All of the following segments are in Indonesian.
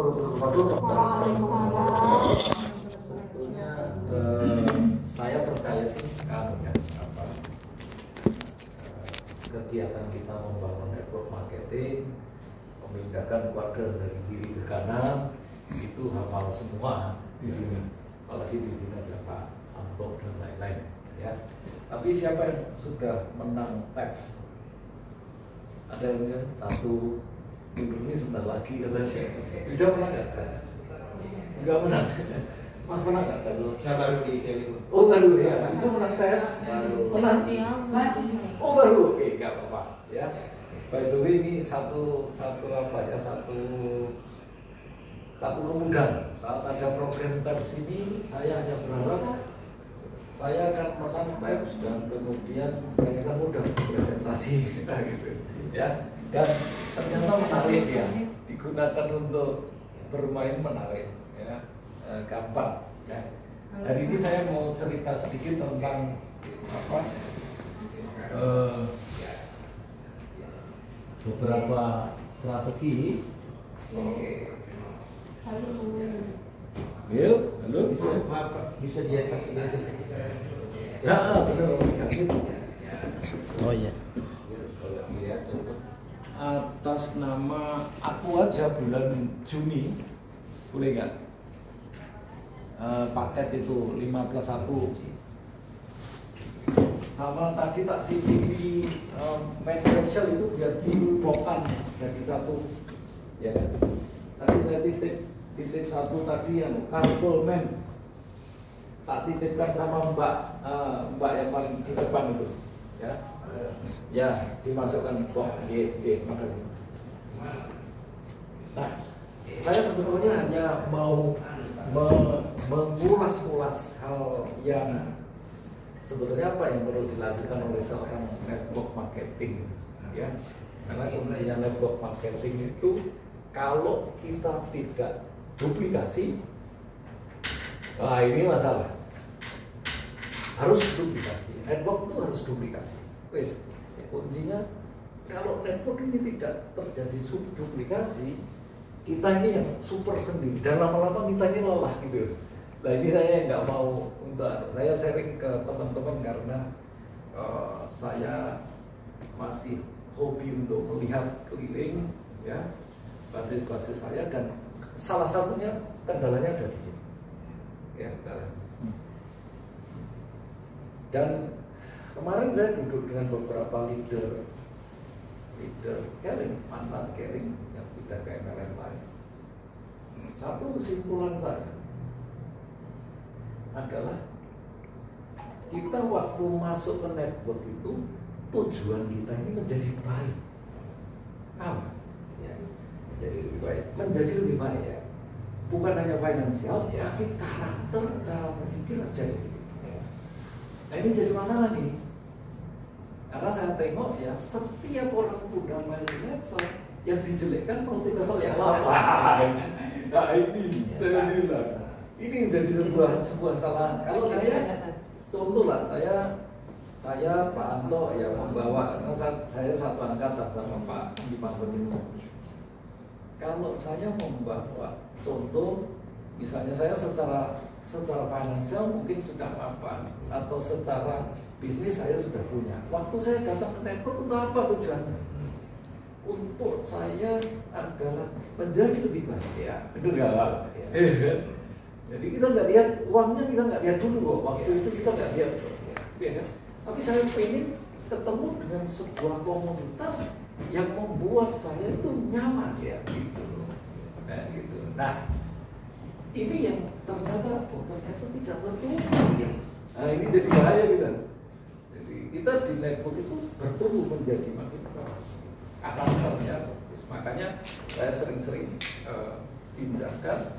warahmatullahi wabarakatuh. Sebetulnya saya percaya sih kegiatan kita membangun network marketing, memindahkan kuadran dari kiri ke kanan, itu hafal semua di sini. Apalagi di sini ada Pak Anto dan lain-lain, ya. Tapi siapa yang sudah menang tax? Ada yang bilang satu minggu ini sebentar lagi katanya. Sudah menang nggak tax? Enggak menang. Mas menang nggak tax? Saya baru di Kelly. Oh baru ya. Itu menang tax? Menang. Oh baru. Oke, nggak apa-apa. Ya. By the way ini satu apa ya? Satu kemudahan. Saat ada program tax ini, saya hanya berharap saya akan menang tax dan kemudian saya akan mudah presentasi gitu. Ya, dan ternyata menarik ya, digunakan untuk bermain menarik, ya, gampang. Ya. Hari ini saya mau cerita sedikit tentang apa beberapa strategi. Halo, Bisa di atas ini aja. ya benar. Oh iya. Atas nama aku aja bulan Juni, boleh nggak? Paket itu 5 plus 1 sama tadi tak titip main special itu biar dibuka jadi satu, ya kan? Tadi saya titip satu tadi yang carpool man, tak titipkan sama mbak yang paling di depan itu, ya. Ya, dimasukkan box. Makasih. Nah, saya sebetulnya hanya mau mengulas-ulas hal yang sebetulnya apa yang perlu dilakukan oleh seorang network marketing, ya. Karena kuncinya network marketing itu kalau kita tidak duplikasi, nah ini masalah. Harus duplikasi. Network itu harus duplikasi. Wes, kuncinya kalau network ini tidak terjadi duplikasi, kita ini yang super sendiri dan lama-lama kita ini lelah gitu. Nah ini saya nggak mau untuk saya sharing ke teman-teman karena saya masih hobi untuk melihat keliling, ya, basis-basis saya, dan salah satunya kendalanya ada di sini, ya, kendalanya. Dan kemarin saya duduk dengan beberapa leader caring, mantan caring yang pindah ke MLM lain. Satu kesimpulan saya adalah kita waktu masuk ke network itu tujuan kita ini menjadi baik. Apa? Ya, menjadi lebih baik. Menjadi lebih baik, ya. Bukan hanya finansial, ya, tapi karakter, cara berpikir jadi. Nah ini jadi masalah nih. Karena saya tengok ya setiap orang udah multi level yang dijelekkan multi level yang lain. Nah ini saya bilang ini jadi sebuah kesalahan. Kalau saya contoh lah, saya Pak Anto ya membawa, karena saya satu angkatan sama Pak Dipanggil itu. Kalau saya membawa contoh, misalnya saya secara finansial mungkin sudah mapan, atau secara bisnis saya sudah punya. Waktu saya datang ke network untuk apa tujuannya? Untuk saya adalah menjadi lebih baik, ya, benar nggak? Ya. Jadi kita nggak lihat uangnya, kita nggak lihat dulu kok. Waktu itu kita nggak lihat, ya kan? Tapi saya pengen ketemu dengan sebuah komunitas yang membuat saya itu nyaman, ya, gitu. Nah, gitu. Nah, ini yang ternyata tidak bertumbuh. Nah, ini jadi bahaya kita. Jadi kita di network itu bertumbuh menjadi makin bagus. Karakternya bagus. Makanya saya sering-sering bincangkan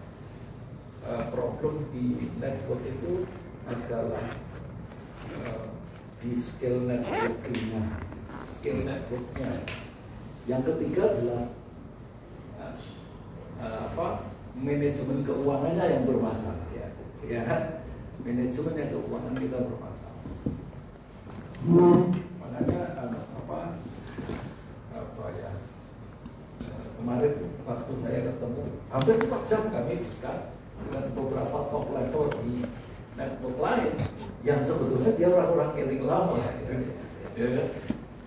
problem di network itu adalah di skill networkingnya, skill networknya. Yang ketiga jelas manajemen keuangannya yang bermasalah, ya kan? Manajemen yang keuangan kita bermasalah. Makanya kemarin waktu saya ketemu hampir 40 jam kami diskus dengan beberapa top level di network lain yang sebetulnya dia orang-orang keling lama ya,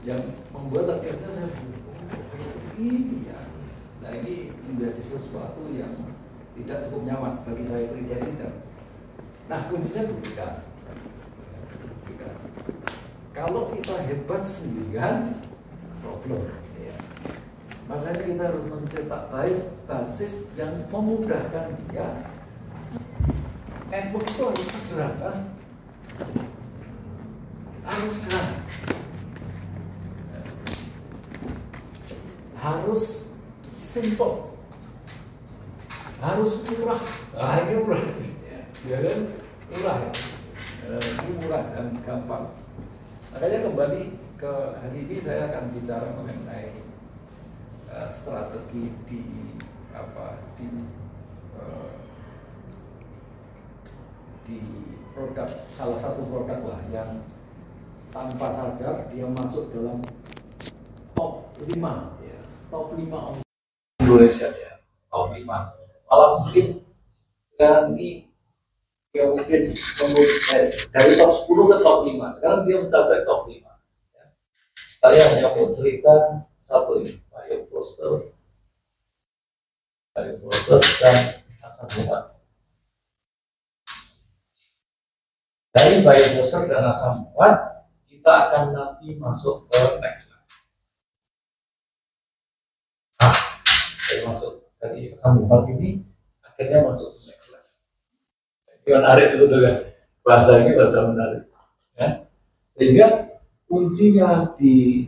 yang membuat akhirnya saya ini ya. Nah ini menjadi sesuatu yang tidak cukup nyaman bagi saya pribadi. Nah kuncinya publikasi. Kalau kita hebat sendirian, problem. Ya. Makanya kita harus mencetak basis yang memudahkan dia. Network itu harus sederhana, harus simple, harus murah. Nah ini murah, ya kan? Murah, ini murah dan gampang. Makanya kembali ke hari ini saya akan bicara mengenai strategi di produk, salah satu produk lah yang tanpa sadar dia masuk dalam top 5 ya, top 5 Indonesia ya, top 5. Malah mungkin sekarang ini dia mungkin dari top 10 ke top 5, sekarang dia mencapai top 5 ya. Saya hanya mau cerita satu ini, Bioposter dan asam urat. Dari Bioposter dan asam urat kita akan nanti masuk ke next slide. Nah, saya masuk dari asam urat ini akhirnya masuk ke next slide. Ini menarik dulu tuh kan, bahasa ini bahasa menarik ya. Sehingga kuncinya di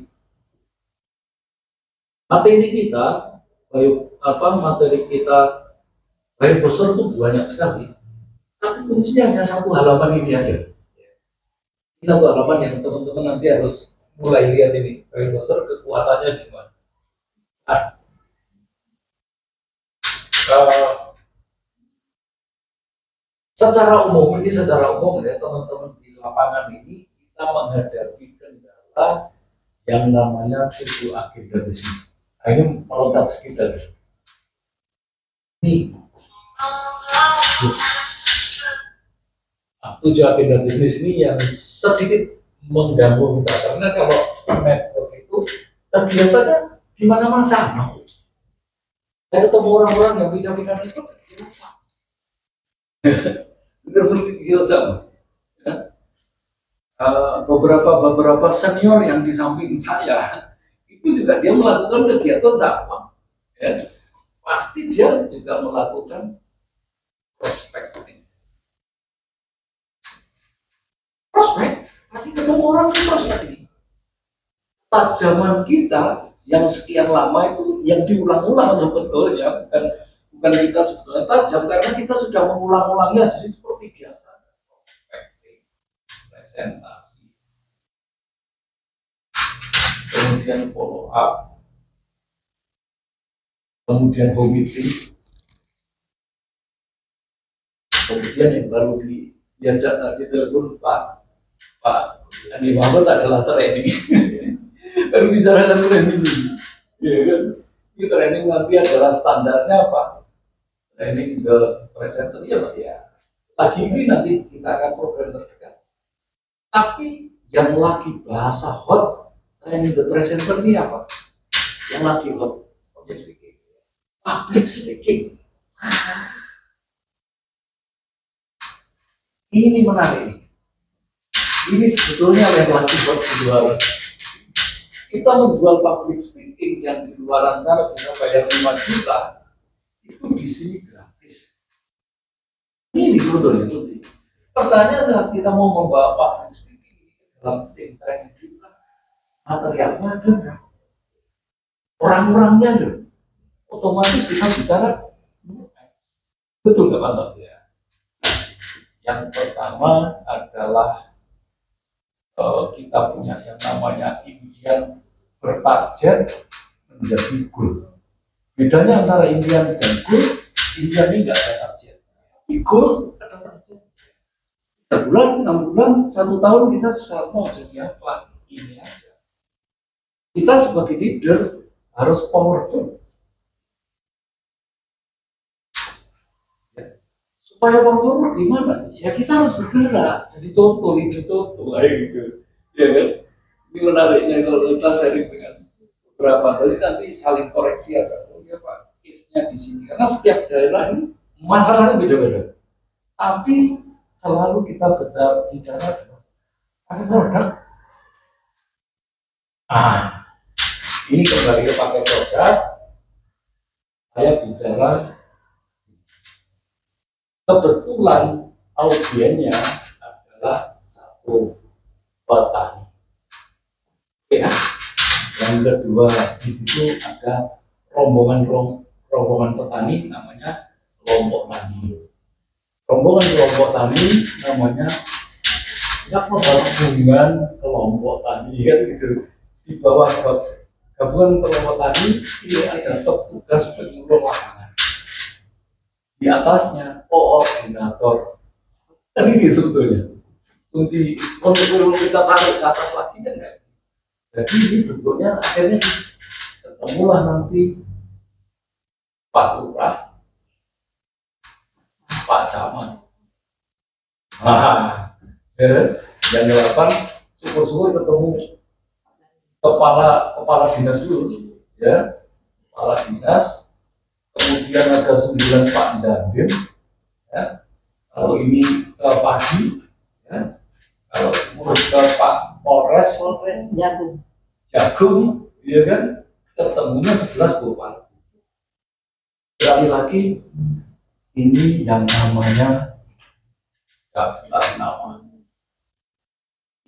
materi kita, materi kita Bioposter itu banyak sekali, tapi kuncinya hanya satu halaman ini aja. Satu halaman yang teman-teman nanti harus mulai lihat ini, Bioposter kekuatannya di mana. Secara umum ya teman-teman di lapangan ini kita menghadapi kendala yang namanya 7 agenda bisnis. Nah, ini meloncat sekitar ini 7 agenda bisnis ini yang sedikit mengganggu kita, karena kalau network itu kegiatannya di mana-mana sama. Saya ketemu orang-orang yang bidang-bidang itu benar-benar sama. Ya. Beberapa senior yang di samping saya itu juga dia melakukan kegiatan sama. Ya. Pasti dia juga melakukan prospecting. Prospek, pasti ketemu orang di prospek ini. Tajaman kita yang sekian lama itu yang diulang-ulang sebetulnya, bukan kita sebetulnya tajam karena kita sudah mengulang-ulangnya, jadi seperti biasa. Prospecting, presentasi, kemudian follow up, kemudian home meeting, kemudian yang baru diajak tadi telepon Pak Andi Mahmud adalah training. Baru bicara tentang training, ya kan? Ini training nanti adalah standarnya apa? Training ke presenter ya. Lagi ini nanti kita akan program terdekat. Tapi yang lagi bahasa hot training the presenter ini apa? Yang lagi hot public speaking. Ini menarik. Ini sebetulnya yang lagi buat jualan. Kita menjual public speaking yang di luaran sana bisa bayar 5 juta, itu di sini gratis. Ini sebetulnya itu. Pertanyaan adalah kita mau membawa public speaking dalam tim training kita, materialnya ada nggak? Orang-orangnya ada. Otomatis kita bicara betul nggak mantap ya. Yang pertama adalah kita punya yang namanya impian bertarget menjadi goal. Bedanya antara impian dan goal, impian ini nggak ada target. Goal ada target. 3 bulan, 6 bulan, 1 tahun kita mau jadi apa? Ini aja. Kita sebagai leader harus powerful. supaya orang tua gimana? Ya kita harus bergerak, jadi contoh, leader contoh, kayak gitu, ya kan? Ini menariknya kalau kita sharing dengan beberapa kali nanti saling koreksi ada, oh ya Pak, case-nya di sini, karena setiap daerah ini masalahnya beda-beda. Tapi selalu kita bicara pakai produk. Nah, ini kembali ke pakai produk. Saya bicara kebetulan audiennya adalah satu petani. Ya. Yang kedua di situ ada rombongan petani namanya kelompok tani. Rombongan kelompok tani namanya gabungan kelompok tani kan gitu. Di bawah gabungan kelompok tani ini ada petugas penyuluh lapangan. Di atasnya koordinator. Kan ini sebetulnya kunci untuk kita tarik ke atas lagi kan enggak. Jadi ini bentuknya akhirnya ketemulah nanti Pak Lurah, Pak Camat. Yang delapan syukur-syukur ketemu kepala dinas dulu, ya, kepala dinas. Kemudian ada 9 Pak Dandim, ya. Kalau ini ke Padi, ya. Kalau ke Pak Polres Jagung, ya kan, ketemunya 11 Bupati. Sekali lagi, ini yang namanya daftar nama.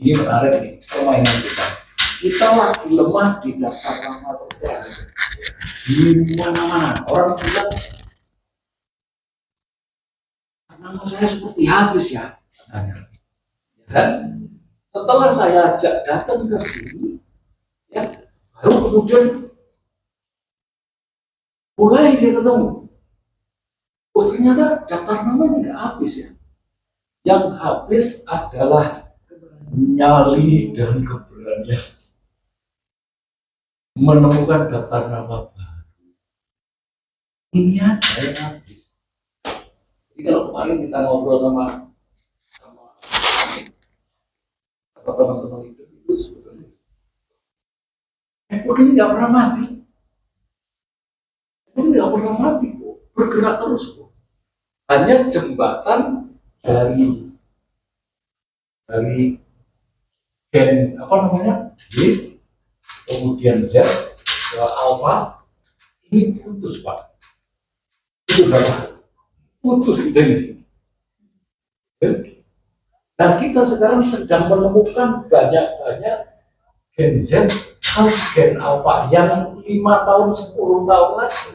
Ini menarik nih, permainan kita. Kita lagi lemah di daftar nama terus. Di mana-mana orang bilang nama saya seperti habis ya, katanya. Dan setelah saya ajak datang ke sini, ya, baru kemudian mulai dia ketemu. Oh ternyata daftar namanya nggak habis ya. Yang habis adalah nyali dan keberanian menemukan daftar nama baru. Ini aja yang habis. Jadi kalau kemarin kita ngobrol sama teman-teman itu sebetulnya network ini nggak pernah mati. Network nggak pernah mati kok, bergerak terus kok. Hanya jembatan dari gen apa namanya G, kemudian Z ke alpha ini putus Pak. Itu berapa? Putus kita ini. Nah kita sekarang sedang menemukan banyak gen Z atau gen alpha yang 5 tahun 10 tahun lagi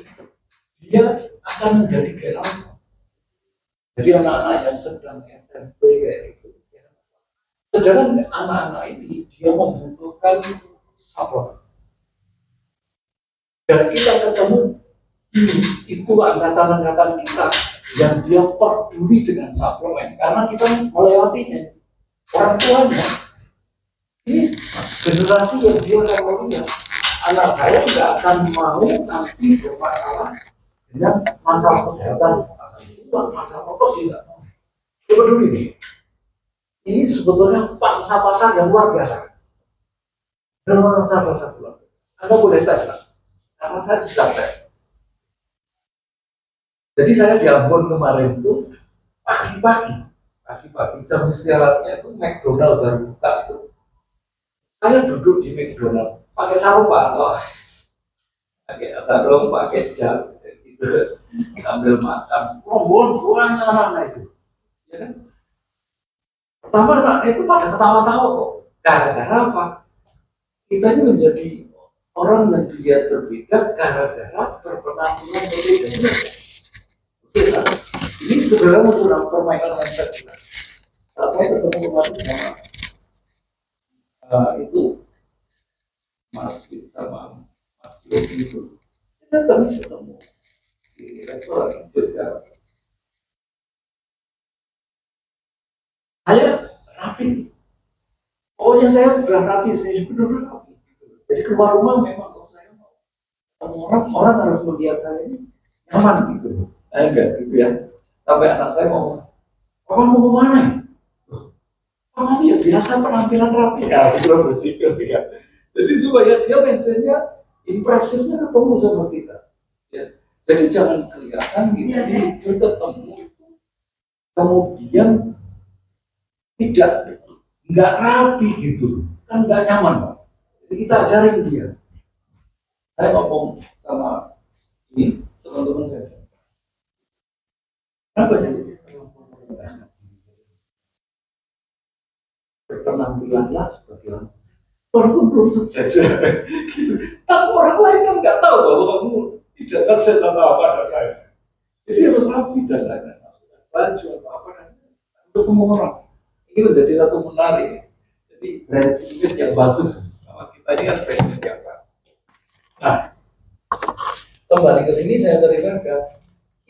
dia akan menjadi gen alpha. Jadi anak-anak yang sedang SMP kayak itu, sedangkan anak-anak ini dia membutuhkan sablon. Dan kita ketemu itu angkatan-angkatan kita yang dia peduli dengan suplemen karena kita melewatinya. Orang tuanya ini generasi yang dia akan melihat anak saya tidak akan mau nanti bermasalah dengan masalah kesehatan, masalah apa tidak mau. Dia peduli nih. Ini sebetulnya pangsa pasar yang luar biasa. Pangsa pasar luar biasa. Anda boleh tes lah, karena saya sudah tes. Jadi saya di Ambon kemarin itu pagi-pagi jam istirahatnya itu McDonald baru buka itu. Saya duduk di McDonald pakai sarung Pak, pakai sarung, pakai jas, gitu, ambil makan. Rombongan anak-anak itu, ya kan? Pertama anak itu pada ketawa-tawa kok. Gara-gara apa? Kita ini menjadi orang yang dia berbeda gara-gara berpenampilan berbeda. Ini sebenarnya sudah permainan mindset kita. Saat saya ketemu kemarin sama itu Mas sama Mas Yogi itu, kita ketemu di restoran juga. Saya rapi. Pokoknya saya sudah rapi, saya benar-benar rapi. Jadi keluar rumah memang kalau saya mau orang harus melihat saya ini nyaman gitu. Enggak gitu ya. Sampai anak saya ngomong, "Papa mau kemana?" "Papa ya biasa penampilan rapi." Ya, begitu ya. Jadi supaya dia mindsetnya impresifnya ketemu sama kita. Ya. Jadi jangan kelihatan gitu, ini bertemu, kemudian nggak rapi gitu, kan nggak nyaman, Pak. Jadi kita ajarin dia. Saya ngomong sama ini teman-teman saya, kenapa jadi berpenampilanlah sebagai orang walaupun belum sukses. Tapi orang lain kan nggak tahu bahwa kamu tidak sukses atau apa dan lain. Jadi harus rapi dan lain-lain. Baju apa dan untuk semua orang. Ini menjadi satu menarik. Jadi brand image yang bagus. Sama kita ini kan brand image yang bagus. Nah, kembali ke sini saya ceritakan.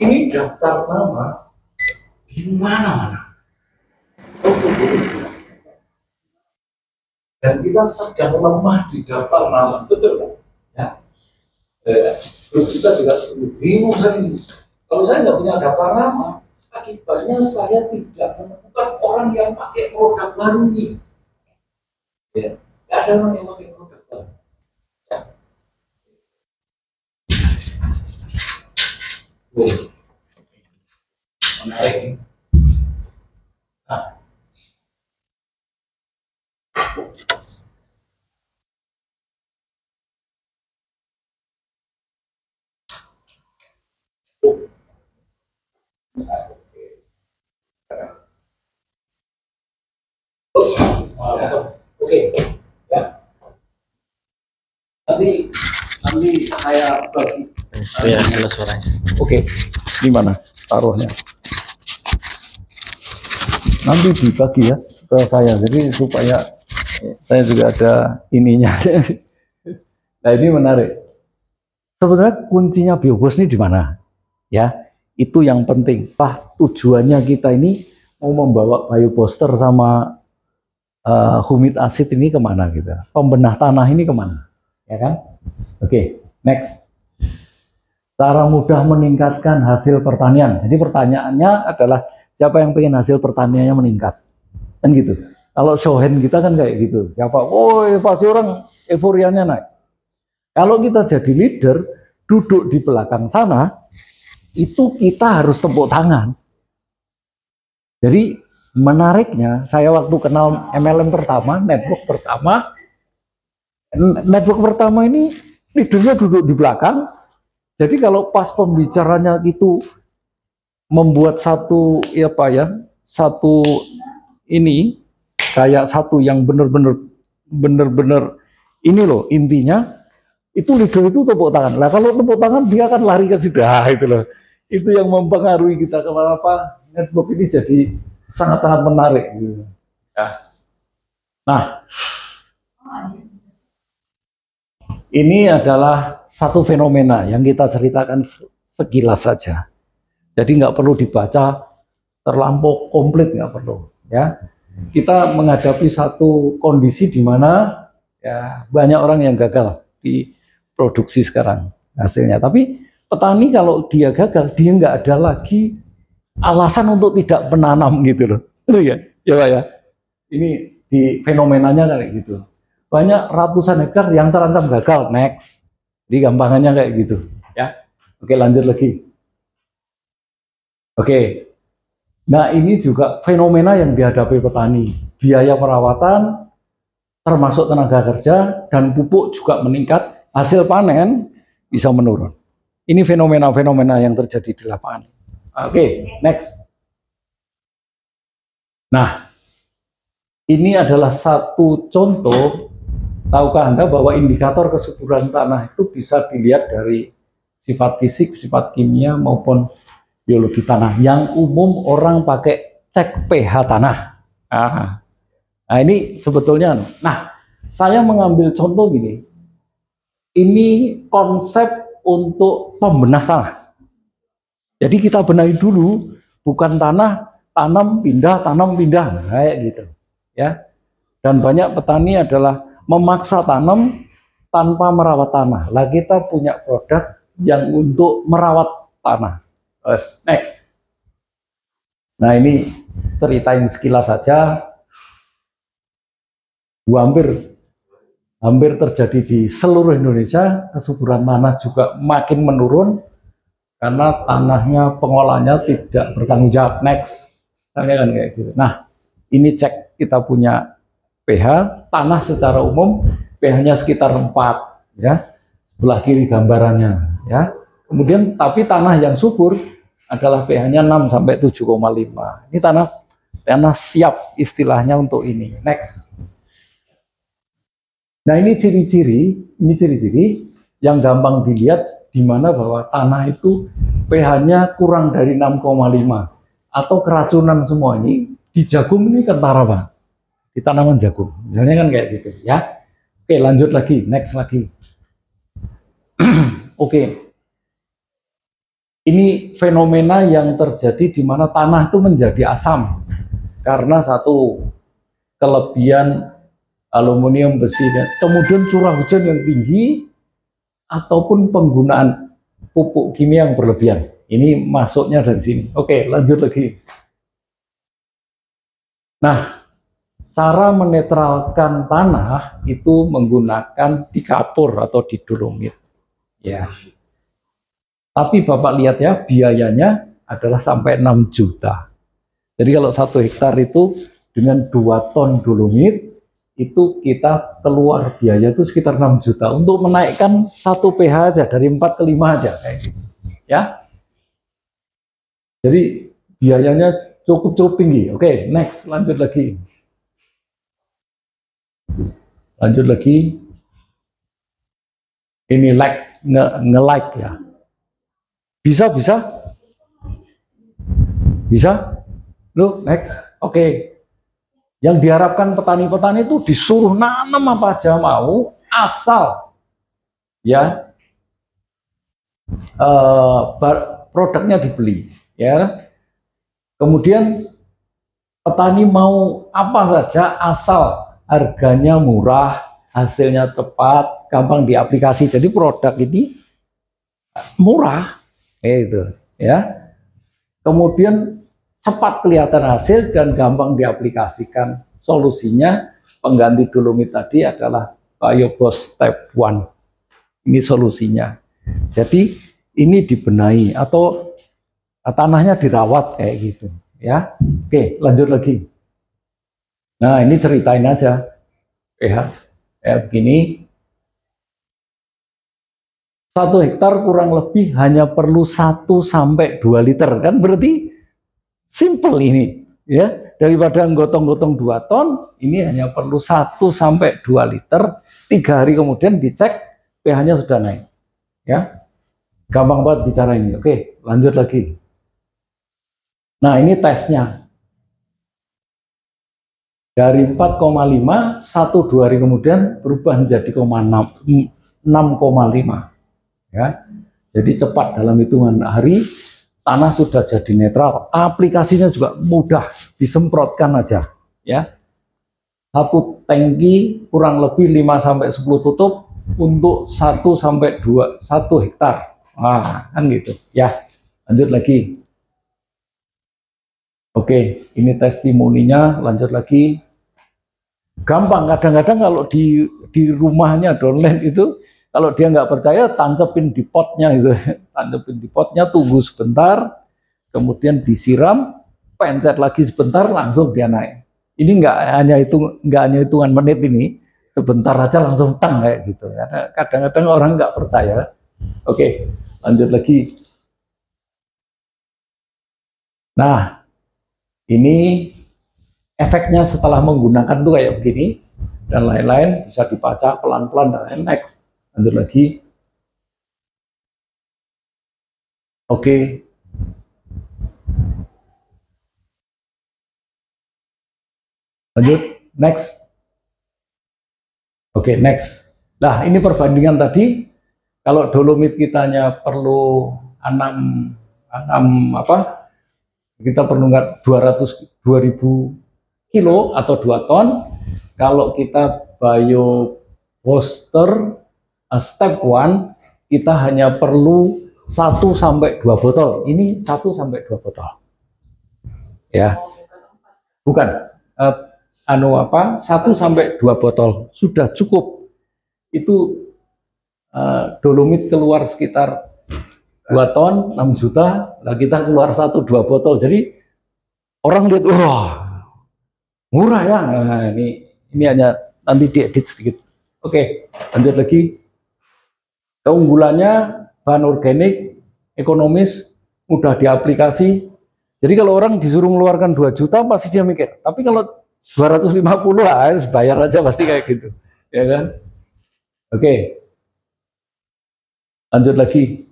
Ini daftar nama di mana-mana. Dan kita sedang lemah di daftar nama, betul kan? Ya. Kita juga bingung saya ini. Kalau saya nggak punya daftar nama, akibatnya saya tidak menemukan orang yang pakai produk baru ini. Ya, nggak ada orang yang pakai produk baru. Ya. Menarik. Nah. Oke, ya. Nanti saya bagi. Ya, jelas suaranya. Oke, gimana taruhnya? Nanti dibagi ya ke saya, jadi supaya saya juga ada ininya. Nah ini menarik. Sebenarnya kuncinya Biobos ini di mana? Ya, itu yang penting. Tujuannya kita ini mau membawa bioposter sama humid acid ini kemana gitu? Pembenah tanah ini kemana? Ya kan? Oke, next. Cara mudah meningkatkan hasil pertanian. Jadi pertanyaannya adalah siapa yang pengen hasil pertaniannya meningkat? Kan gitu. Kalau show hand kita kan kayak gitu. Siapa? Oh, pasti orang euforianya naik. Kalau kita jadi leader, duduk di belakang sana, itu kita harus tepuk tangan. Jadi menariknya, saya waktu kenal MLM pertama, network pertama ini leadernya duduk di belakang. Jadi kalau pas pembicaranya itu membuat satu satu ini kayak satu yang bener-bener ini loh intinya, itu leader itu tepuk tangan. Lah kalau tepuk tangan dia akan lari ke situ. Itu loh. Itu yang mempengaruhi kita kenapa network ini jadi sangat-sangat menarik. Nah, ini adalah satu fenomena yang kita ceritakan sekilas saja. Jadi nggak perlu dibaca terlampau komplit, nggak perlu. Ya, kita menghadapi satu kondisi di mana ya banyak orang yang gagal di produksi sekarang hasilnya. Tapi petani kalau dia gagal, dia nggak ada lagi alasan untuk tidak menanam gitu loh. Ya, Pak ya. Ini di fenomenanya kayak gitu. Banyak ratusan hektar yang terancam gagal. Next. Jadi gampangannya kayak gitu. Ya. Oke, lanjut lagi. Oke. Nah, ini juga fenomena yang dihadapi petani. Biaya perawatan, termasuk tenaga kerja, dan pupuk juga meningkat. Hasil panen bisa menurun. Ini fenomena-fenomena yang terjadi di lapangan. Oke, next. Nah, ini adalah satu contoh. Tahukah Anda bahwa indikator kesuburan tanah itu bisa dilihat dari sifat fisik, sifat kimia maupun biologi tanah. Yang umum orang pakai cek pH tanah. Nah ini sebetulnya. Nah, saya mengambil contoh gini. Ini konsep untuk pembenah tanah. Jadi kita benahi dulu, bukan tanah tanam pindah, kayak gitu. Ya. Dan banyak petani adalah memaksa tanam tanpa merawat tanah. Lah kita punya produk yang untuk merawat tanah. Next. Nah ini ceritain sekilas saja, hampir terjadi di seluruh Indonesia. Kesuburan tanah juga makin menurun karena tanahnya pengolahnya tidak bertanggung jawab. Next, saya kan kayak gitu. Nah ini cek kita punya pH tanah secara umum, pH-nya sekitar 4 ya, sebelah kiri gambarannya ya. Kemudian tapi tanah yang subur adalah pH-nya 6 sampai 7,5. Ini tanah siap istilahnya untuk ini. Next. Nah, ini ciri-ciri yang gampang dilihat di mana bahwa tanah itu pH-nya kurang dari 6,5 atau keracunan semua. Ini di jagung ini kentara, Pak. Di tanaman jagung. Misalnya kan kayak gitu ya. Oke, lanjut lagi, next lagi. Oke. Ini fenomena yang terjadi di mana tanah itu menjadi asam karena satu kelebihan aluminium, besi, dan kemudian curah hujan yang tinggi ataupun penggunaan pupuk kimia yang berlebihan. Ini masuknya dari sini. Oke, lanjut lagi. Nah, cara menetralkan tanah itu menggunakan dikapur atau didolomit. Ya. Tapi Bapak lihat ya, biayanya adalah sampai 6 juta. Jadi kalau 1 hektar itu dengan 2 ton dolomit, itu kita keluar biaya itu sekitar 6 juta. Untuk menaikkan 1 pH aja, dari 4 ke 5 aja. Kayak gitu. Ya. Jadi biayanya cukup tinggi. Oke, next, lanjut lagi. Lanjut lagi. Ini nge-like ya. Bisa? Loh, next. Oke. Yang diharapkan petani-petani itu disuruh nanam apa aja mau, asal ya produknya dibeli. Ya. Kemudian petani mau apa saja asal harganya murah, hasilnya tepat, gampang diaplikasi. Jadi produk ini murah. Itu ya, kemudian cepat kelihatan hasil dan gampang diaplikasikan. Solusinya pengganti dolomit tadi adalah Biobos Step 1. Ini solusinya. Jadi ini dibenahi atau tanahnya dirawat kayak gitu ya. Oke, lanjut lagi. Nah ini ceritain aja pH kayak begini. 1 hektar kurang lebih hanya perlu 1 sampai 2 liter, kan berarti simple ini ya, daripada gotong-gotong 2 ton, ini hanya perlu 1 sampai 2 liter, 3 hari kemudian dicek pH-nya sudah naik ya, gampang banget bicara ini. Oke, lanjut lagi. Nah ini tesnya dari 4,5 1-2 hari kemudian berubah menjadi 6,5 ya, jadi cepat dalam hitungan hari tanah sudah jadi netral. Aplikasinya juga mudah, disemprotkan aja ya. 1 tangki kurang lebih 5-10 tutup untuk 1 hektar. Nah, kan gitu ya. Lanjut lagi. Oke, ini testimoninya. Lanjut lagi. Gampang, kadang-kadang kalau di rumahnya downline itu, kalau dia nggak percaya, tancepin di potnya itu, tancepin di potnya, tunggu sebentar, kemudian disiram, pencet lagi sebentar, langsung dia naik. Ini nggak hanya hitungan menit ini, sebentar aja langsung tang kayak gitu. Karena kadang-kadang orang nggak percaya. Oke, lanjut lagi. Nah, ini efeknya setelah menggunakan tuh kayak begini dan lain-lain, bisa dibaca pelan-pelan dan next. Lanjut lagi. Oke. Lanjut, next. Oke, next. Nah, ini perbandingan tadi. Kalau dolomit kitanya perlu 6 apa? Kita perlu 2.000 kilo atau 2 ton. Kalau kita Biobooster Step 1, kita hanya perlu 1-2 botol. Ini 1-2 botol. Ya, bukan. Anu apa? 1 sampai 2 botol sudah cukup. Itu dolomit keluar sekitar 2 ton, 6 juta. Lah kita keluar 1-2 botol. Jadi orang lihat, wah murah ya. Nah, ini hanya nanti diedit sedikit. Oke, lanjut lagi. Keunggulannya bahan organik, ekonomis, mudah diaplikasi. Jadi kalau orang disuruh mengeluarkan 2 juta pasti dia mikir. Tapi kalau 250 lah, bayar aja pasti kayak gitu. Ya kan? Oke. Lanjut lagi.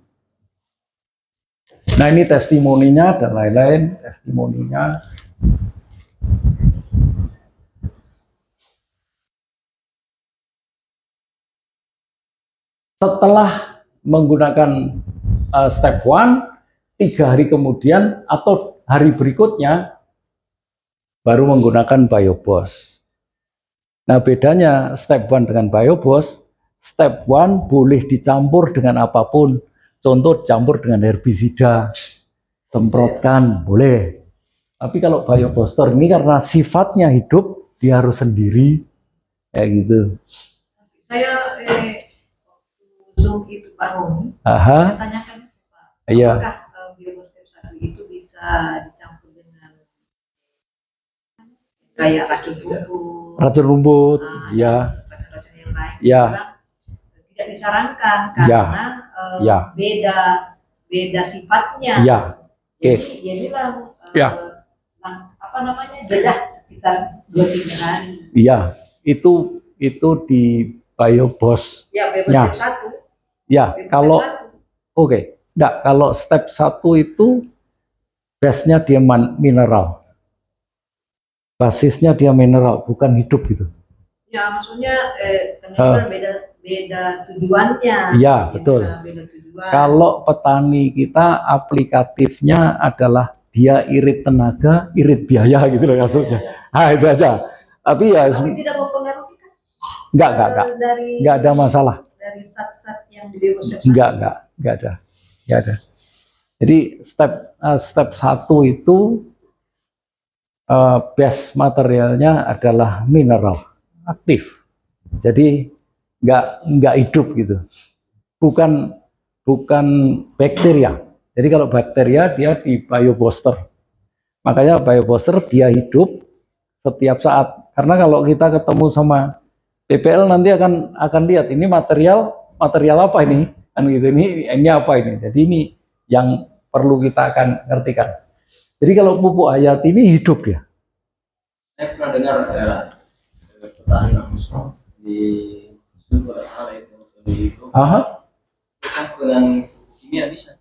Nah ini testimoninya dan lain-lain. Testimoninya. Setelah menggunakan step 1, 3 hari kemudian atau hari berikutnya baru menggunakan BioBoss. Nah bedanya step 1 dengan BioBoss, step 1 boleh dicampur dengan apapun. Contoh campur dengan herbisida, semprotkan, boleh. Tapi kalau BioBooster ini karena sifatnya hidup, dia harus sendiri, kayak gitu. Saya Zoom itu Pak Romi, Aha. saya tanyakan Pak, Iya. apakah BioBooster 1 itu bisa dicampur dengan kayak racun rumput, Racun rumput, ya, racun-racun yang lain? ya, Tidak disarankan ya, karena ya, beda sifatnya. ya, oke, Jadi dia bilang ya, apa namanya, jeda sekitar 2-3 hari. iya, itu di BioBoss. Ya, BioBoss Ya. step 1. Ya, BioBoss kalau step 1. oke, enggak, kalau step 1 itu base-nya dia mineral. Basisnya dia mineral, bukan hidup gitu. Ya, maksudnya ternyata beda tujuannya. Iya, betul. Beda tujuan. Kalau petani kita aplikatifnya adalah dia irit tenaga, irit biaya gitu loh maksudnya. Ah itu aja. Tapi ya Tapi tidak mempengaruhi kan? enggak. Enggak ada masalah. Dari zat-zat yang di BioBoss step 1. Enggak ada. Jadi step 1 itu base materialnya adalah mineral aktif. Jadi enggak hidup gitu. Bukan bakteria. Jadi kalau bakteria dia di BioBooster. Makanya BioBooster dia hidup setiap saat. Karena kalau kita ketemu sama PPL nanti akan lihat ini material apa ini? Kan gitu, ini apa ini? Jadi ini yang perlu kita akan ngertikan. Jadi kalau pupuk hayati ini hidup ya. Saya pernah dengar petani langsung di sumber salah itu. Aha. Campur dengan kimia bisa.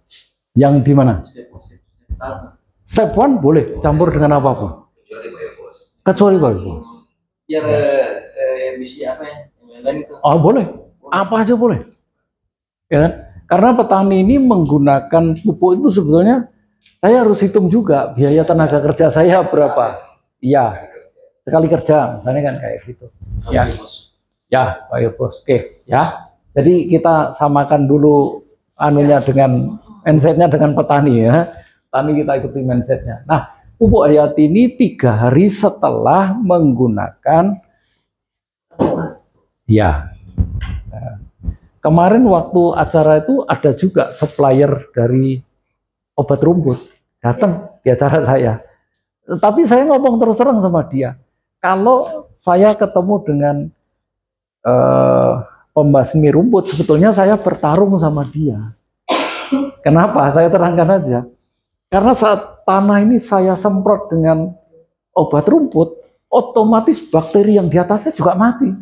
Yang di mana? Step Step 1 boleh campur dengan apapun. Kecuali BioBoss. Biar bisa apa ya? Yang lain itu. Oh boleh. Apa aja boleh. Ya kan? Karena petani ini menggunakan pupuk itu sebetulnya saya harus hitung juga biaya tenaga kerja saya berapa. Iya. Sekali kerja misalnya kan kayak gitu. Ya. Ya, BioBoss. Oke, ya. Jadi kita samakan dulu anunya dengan mindsetnya dengan petani ya. Petani kita ikuti mindsetnya. Nah, pupuk hayati ini 3 hari setelah menggunakan ya. Nah, kemarin waktu acara itu ada juga supplier dari obat rumput datang di acara saya. Tapi saya ngomong terus terang sama dia. Kalau saya ketemu dengan pembasmi rumput, sebetulnya saya bertarung sama dia. Kenapa? Saya terangkan aja. Karena saat tanah ini saya semprot dengan obat rumput, otomatis bakteri yang di atasnya juga mati.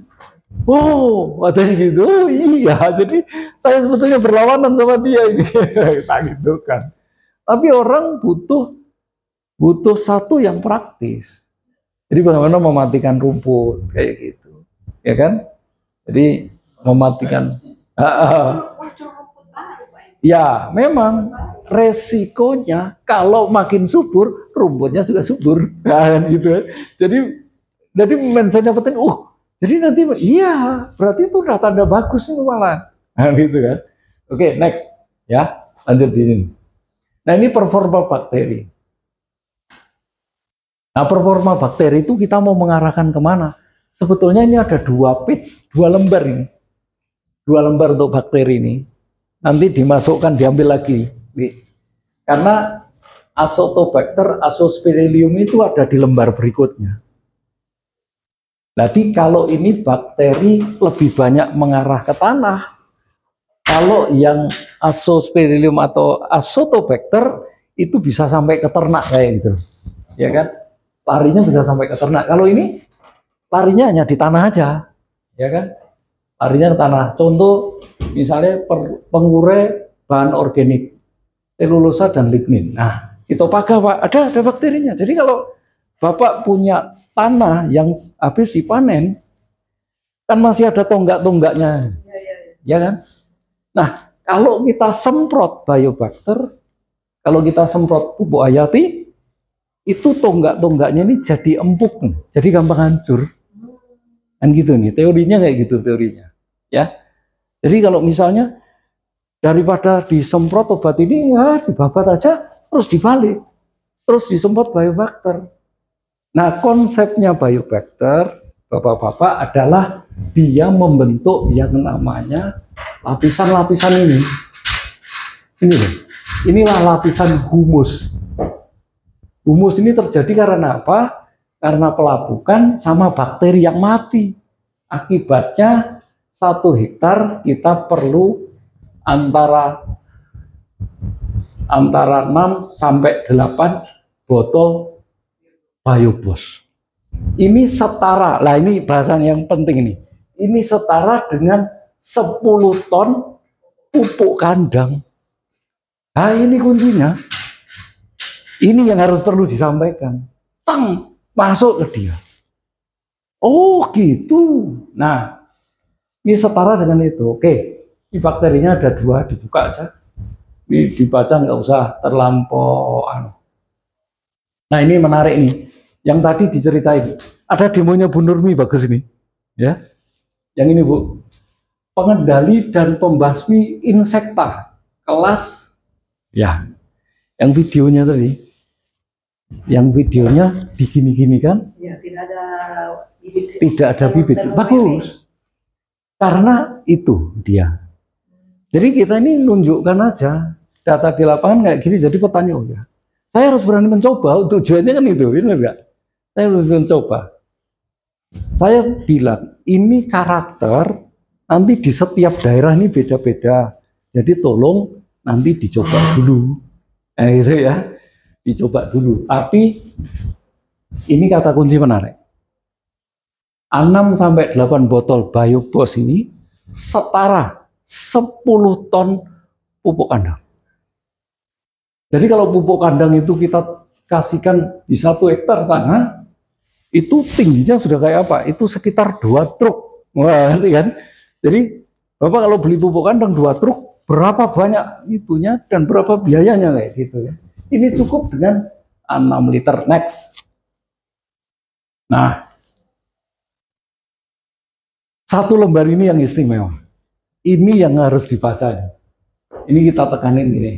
Oh, ada gitu. Oh, iya, jadi saya sebetulnya berlawanan sama dia ini. Tak gitu kan. Tapi orang butuh satu yang praktis. Jadi bagaimana mematikan rumput kayak gitu, ya kan? Jadi mematikan. Ya, memang resikonya kalau makin subur, rumputnya juga subur, kan gitu. Jadi mindsetnya penting. Jadi nanti, iya, berarti itu udah tanda bagus nih malah, nah, gitu kan. Oke, next, ya, lanjut di sini. Nah ini performa bakteri. Nah, performa bakteri itu kita mau mengarahkan kemana? Sebetulnya ini ada 2 page, 2 lembar ini. 2 lembar untuk bakteri ini. Nanti dimasukkan, diambil lagi. Karena Azotobacter, Azospirillum itu ada di lembar berikutnya. Jadi kalau ini bakteri lebih banyak mengarah ke tanah. Kalau yang Azospirillum atau Azotobacter itu bisa sampai ke ternak kayak gitu. Ya kan? Larinya bisa sampai ke ternak. Kalau ini larinya hanya di tanah aja. Ya kan? Larinya ke tanah. Contoh misalnya pengurai bahan organik, selulosa dan lignin. Nah, Phytopaga Pak, ada bakterinya. Jadi kalau Bapak punya tanah yang habis dipanen, kan masih ada tonggak-tonggaknya. Ya kan? Nah, kalau kita semprot biobakter, kalau kita semprot pupuk hayati, itu tonggak-tonggaknya ini jadi empuk, jadi gampang hancur. Kan gitu nih, teorinya kayak gitu teorinya. Ya. Jadi kalau misalnya daripada disemprot obat ini, ya dibabat aja, terus dibalik, terus disemprot biobakter. Nah, konsepnya biobakter, Bapak-bapak, adalah dia membentuk yang namanya lapisan-lapisan ini. Ini loh. Inilah lapisan humus. Humus ini terjadi karena apa? Karena pelapukan sama bakteri yang mati. Akibatnya 1 hektar kita perlu antara 6 sampai 8 botol Biobos. Ini setara, lah ini bahasan yang penting ini. Ini setara dengan 10 ton pupuk kandang. Nah, ini kuncinya. Ini yang harus perlu disampaikan. Tang, masuk ke dia. Oh, gitu. Nah, ini setara dengan itu. Oke, ini bakterinya ada 2, dibuka aja. Ini dibaca nggak usah terlampau. Nah, ini menarik nih. Yang tadi diceritain. Ada demonya Bu Nurmi, bagus ini. Ya. Yang ini, Bu. Pengendali dan pembasmi insekta. Kelas. Ya. Yang videonya tadi. Yang videonya digini-gini kan? Ya, tidak ada bibit. Tidak ada bibit. Bagus. Karena itu dia. Jadi kita ini nunjukkan aja data di lapangan kayak gini. Jadi pertanyaan, oh ya, saya harus berani mencoba. Tujuannya kan itu, benar nggak? Saya harus mencoba. Saya bilang ini karakter nanti di setiap daerah ini beda-beda. Jadi tolong nanti dicoba dulu. Gitu ya, dicoba dulu. Tapi ini kata kunci menarik. 6 sampai 8 botol Biobos ini setara 10 ton pupuk kandang. Jadi kalau pupuk kandang itu kita kasihkan di 1 hektar sana, itu tingginya sudah kayak apa? Itu sekitar 2 truk. Wah, kan? Jadi Bapak kalau beli pupuk kandang 2 truk, berapa banyak itunya dan berapa biayanya kayak gitu ya. Ini cukup dengan 6 liter next. Nah, 1 lembar ini yang istimewa. Ini yang harus dibaca. Ini kita tekanin gini.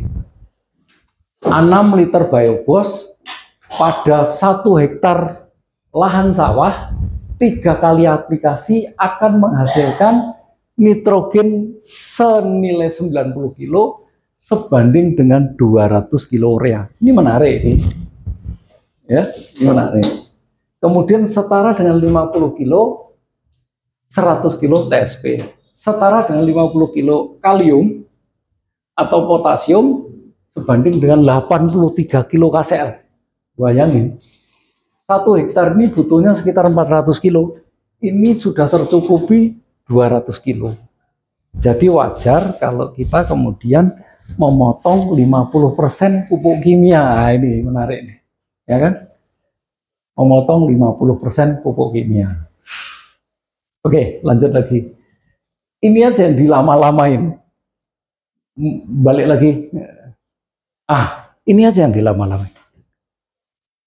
6 liter Biobos pada 1 hektar lahan sawah, 3 kali aplikasi akan menghasilkan nitrogen senilai 90 kilo sebanding dengan 200 kilo urea. Ini menarik ini. Ya, ini menarik. Kemudian setara dengan 50 kilo 100 kilo TSP. Setara dengan 50 kilo kalium atau potasium sebanding dengan 83 kilo KCl. Bayangin. 1 hektar ini butuhnya sekitar 400 kilo. Ini sudah tercukupi 200 kilo. Jadi wajar kalau kita kemudian memotong 50% pupuk kimia. Nah, ini menarik nih. Ya kan? Memotong 50% pupuk kimia. Oke, lanjut lagi. Ini aja yang dilama-lamain. Balik lagi. Ini aja yang dilama-lamain.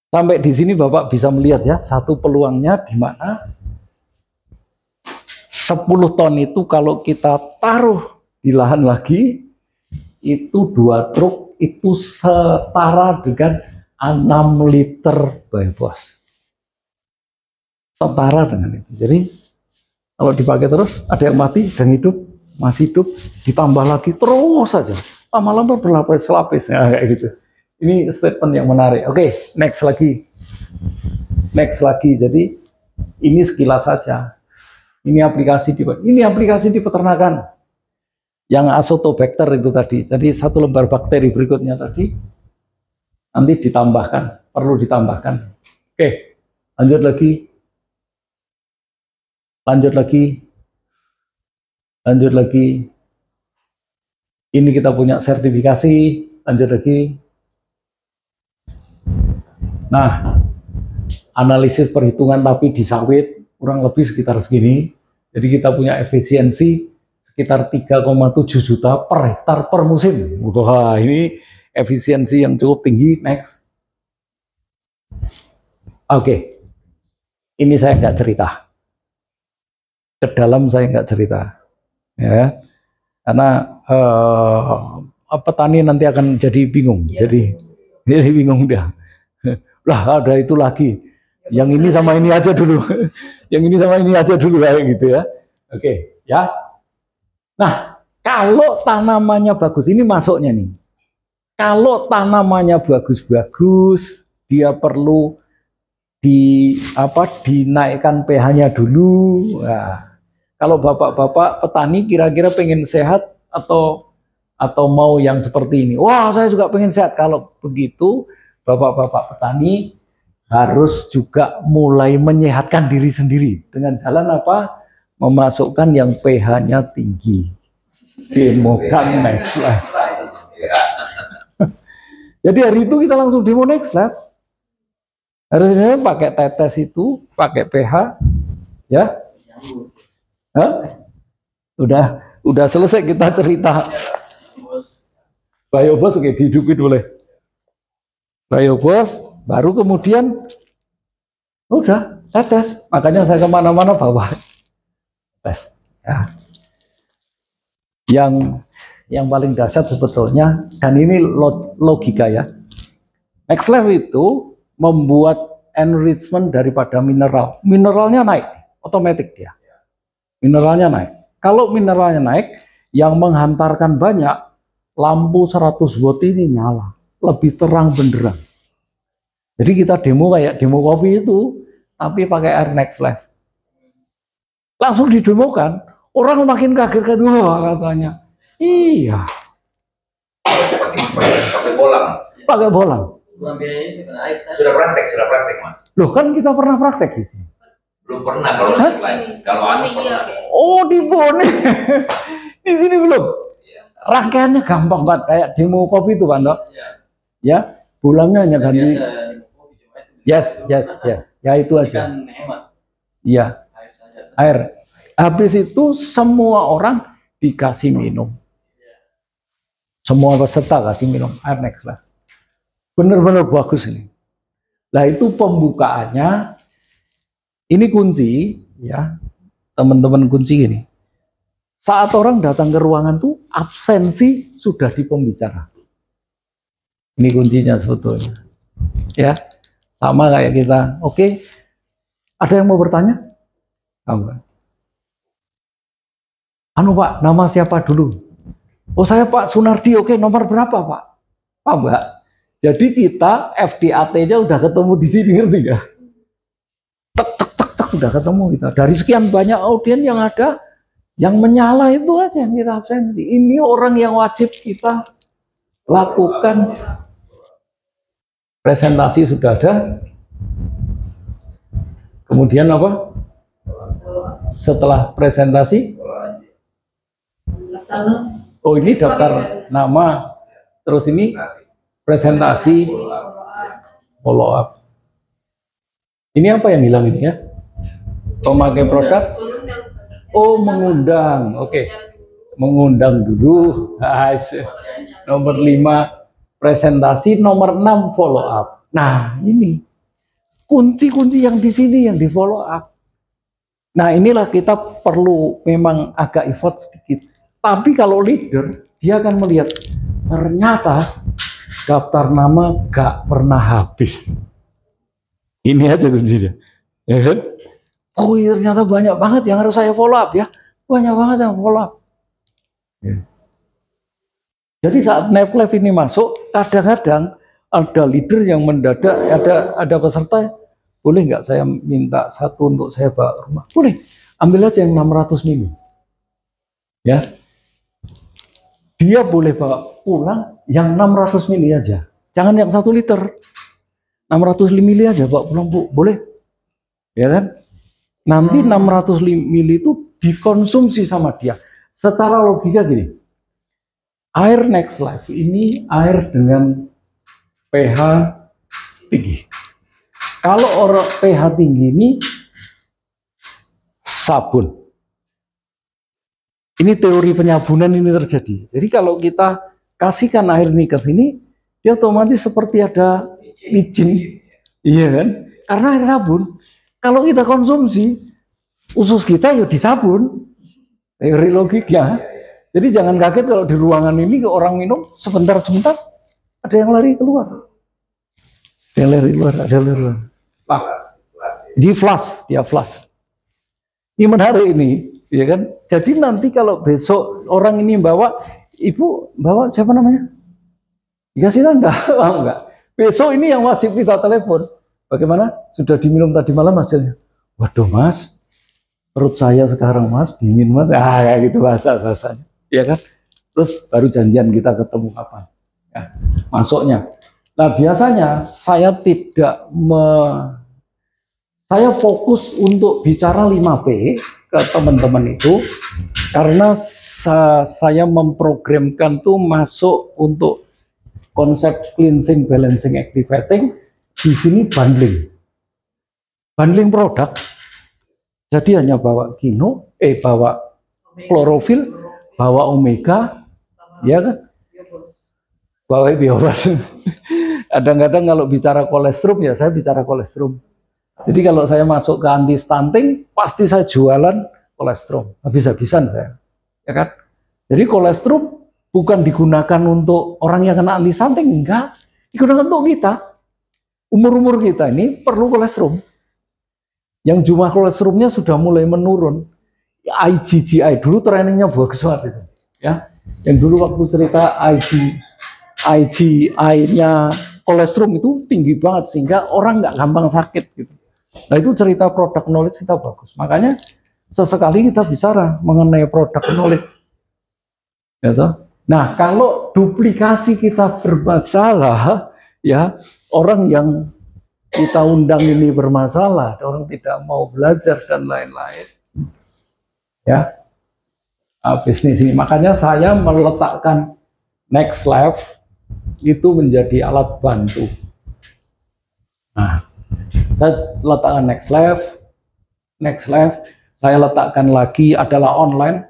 Sampai di sini Bapak bisa melihat ya, satu peluangnya di mana 10 ton itu kalau kita taruh di lahan lagi, itu 2 truk, itu setara dengan 6 liter Biobos. setara dengan itu. Jadi kalau dipakai terus, ada yang mati, ada yang hidup, masih hidup, ditambah lagi terus saja. Lama-lama berlapis-lapis, ya, kayak gitu. Ini statement yang menarik. Oke, next lagi. Next lagi. Jadi ini sekilas saja. Ini aplikasi di peternakan. Yang Azotobacter itu tadi. Jadi satu lembar bakteri berikutnya tadi nanti ditambahkan, perlu ditambahkan. Oke, lanjut lagi. Lanjut lagi. Ini kita punya sertifikasi. Lanjut lagi. Nah, analisis perhitungan tapi di sawit kurang lebih sekitar segini. Jadi kita punya efisiensi sekitar 3,7 juta per hektar per musim. Wah, ini efisiensi yang cukup tinggi. Next. Oke. Ini saya nggak cerita. Ke dalam saya nggak cerita. Ya. Karena petani nanti akan jadi bingung. Jadi bingung dia. Lah ada itu lagi. Yang ini sama ini aja dulu. Yang ini sama ini aja dulu kayak gitu ya. Oke, ya. Nah, kalau tanamannya bagus, ini masuknya nih. Kalau tanamannya bagus-bagus, dia perlu dinaikkan pH-nya dulu. Nah, kalau bapak-bapak petani kira-kira pengen sehat atau mau yang seperti ini. Wah, saya juga pengen sehat. Kalau begitu, bapak-bapak petani harus juga mulai menyehatkan diri sendiri dengan jalan apa? Memasukkan yang pH-nya tinggi. Demokan next lab. Jadi hari itu kita langsung demo next lab. Harusnya pakai tetes itu, pakai pH, ya. Hah? Udah selesai kita cerita. Biobos oke dihidupin boleh. Biobos, baru kemudian udah tetes. Makanya saya kemana-mana bawa tes. Ya. Yang paling dahsyat sebetulnya, dan ini logika ya. Nextlev itu membuat enrichment daripada mineral. Mineralnya naik, otomatis dia. Mineralnya naik. Kalau mineralnya naik, yang menghantarkan banyak, lampu 100 watt ini nyala. Lebih terang benderang. Jadi kita demo kayak demo kopi itu, tapi pakai air Nextlev. Langsung didemokan, orang makin kaget-kaget, wah katanya. Iya. Pakai bolang. Pakai bolang. Sudah praktek Mas. Loh kan kita pernah praktek di sini. Belum pernah kalau kalau anu pernah. Oh, di Bone. Di sini belum. Rangkaiannya gampang banget kayak demo kopi itu kan, Dok. Ya, bolangnya hanya ganti. Yes. Ya itu aja. Iya. Air. Habis itu semua orang dikasih minum. Semua peserta kasih minum air Nextlev. Benar-benar bagus ini. Nah itu pembukaannya. Ini kunci, ya teman-teman kunci ini. Saat orang datang ke ruangan tuh absensi sudah di pembicara. Ini kuncinya sebetulnya. Ya, sama kayak kita. Oke, ada yang mau bertanya? Anu Pak, nama siapa dulu? Oh saya Pak Sunardi. Oke, nomor berapa Pak? Pak Mbak. Jadi kita FDAT-nya udah ketemu di sini, ngerti nggak? Tek udah ketemu kita. Dari sekian banyak audien yang ada, yang menyala itu aja yang kita absensi. Ini orang yang wajib kita lakukan. Presentasi sudah ada. Kemudian apa? Setelah presentasi, oh ini daftar nama, terus ini presentasi, follow up. Ini apa yang hilang ini ya? Pemakai produk, oh mengundang, oke, mengundang dulu. Nomor 5 presentasi, nomor 6 follow up. Nah ini kunci-kunci yang di sini yang di follow up. Nah inilah kita perlu memang agak effort sedikit. Tapi kalau leader, dia akan melihat ternyata daftar nama gak pernah habis. Ini aja kuncinya, ya kan? oh ternyata banyak banget yang harus saya follow up ya, banyak banget yang follow up. Jadi saat Netflix ini masuk, kadang-kadang ada leader yang mendadak, ada peserta, boleh nggak saya minta satu untuk saya bawa ke rumah? Boleh, ambil aja yang 600 mili. Ya, dia boleh bawa pulang yang 600 mili aja, jangan yang 1 liter. 600 mili aja bawa pulang, Bu, boleh? Ya kan? Nanti 600 mili itu dikonsumsi sama dia. Secara logika gini, air Next Life ini air dengan pH tinggi. Kalau orang pH tinggi ini sabun. Ini teori penyabunan ini terjadi. Jadi kalau kita kasihkan air ini ke sini, dia otomatis seperti ada micin. Iya kan? Karena air sabun. Kalau kita konsumsi, usus kita ya disabun. Teori logiknya. Jadi jangan kaget kalau di ruangan ini orang minum sebentar-sebentar ada yang lari keluar. Ada yang lari keluar, ada yang lari keluar. Di flash, dia flash. Ini menarik ini, ya kan? Jadi nanti kalau besok orang ini bawa, ibu bawa siapa namanya? Dikasih tanda, oh, enggak. Besok ini yang wajib kita telepon. Bagaimana? Sudah diminum tadi malam hasilnya? Waduh mas, perut saya sekarang mas, dingin mas. Ah kayak gitu bahasanya, ya kan? Terus baru janjian kita ketemu kapan? Ya, masuknya. Nah biasanya saya tidak saya fokus untuk bicara 5P ke teman-teman itu karena saya memprogramkan tuh masuk untuk konsep cleansing, balancing, activating. Di sini bundling produk. Jadi hanya bawa bawa klorofil, bawa omega, ya kan? Bawa biobas. Kadang-kadang kalau bicara kolestrum ya saya bicara kolestrum. Jadi kalau saya masuk ke anti stunting, pasti saya jualan kolestrum. Habis-habisan saya. Ya kan? Jadi kolestrum bukan digunakan untuk orang yang kena anti stunting, enggak. Digunakan untuk kita. Umur-umur kita ini perlu kolestrum. Yang jumlah kolesterumnya sudah mulai menurun. IgGI dulu trainingnya bagus banget itu. Ya. Yang dulu waktu cerita IgI-nya kolestrum itu tinggi banget sehingga orang nggak gampang sakit gitu. Nah itu cerita produk knowledge kita bagus. Makanya sesekali kita bicara mengenai produk knowledge. Gitu. Nah kalau duplikasi kita bermasalah, ya orang yang kita undang ini bermasalah, orang tidak mau belajar dan lain-lain, ya bisnis ini. Makanya saya meletakkan Next Life itu menjadi alat bantu. Nah, saya letakkan Next Life, saya letakkan lagi adalah online,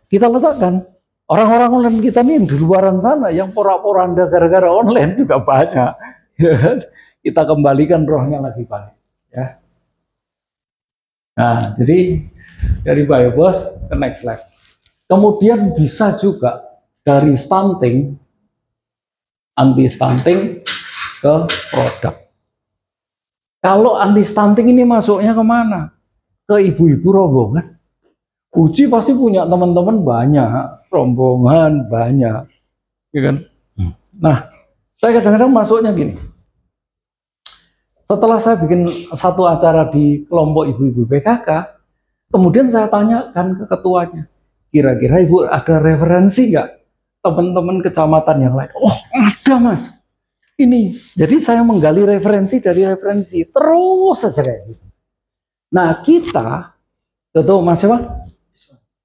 kita letakkan. Orang-orang online kita nih di luaran sana yang porak-poranda gara-gara online juga banyak. Kita kembalikan rohnya lagi balik. Ya. Nah, jadi dari Biobos ke Next Life. Kemudian bisa juga dari stunting, anti stunting ke produk. Kalau anti stunting ini masuknya kemana? Ke ibu-ibu rombongan. Uji pasti punya teman-teman banyak, rombongan banyak, ya kan? Nah, saya kadang-kadang masuknya gini. Setelah saya bikin satu acara di kelompok ibu-ibu PKK, kemudian saya tanyakan ke ketuanya, kira-kira ibu ada referensi nggak teman-teman kecamatan yang lain? Oh, ada mas. Ini, jadi saya menggali referensi dari referensi, terus saja kayak gitu. Nah, kita, tahu mas siapa?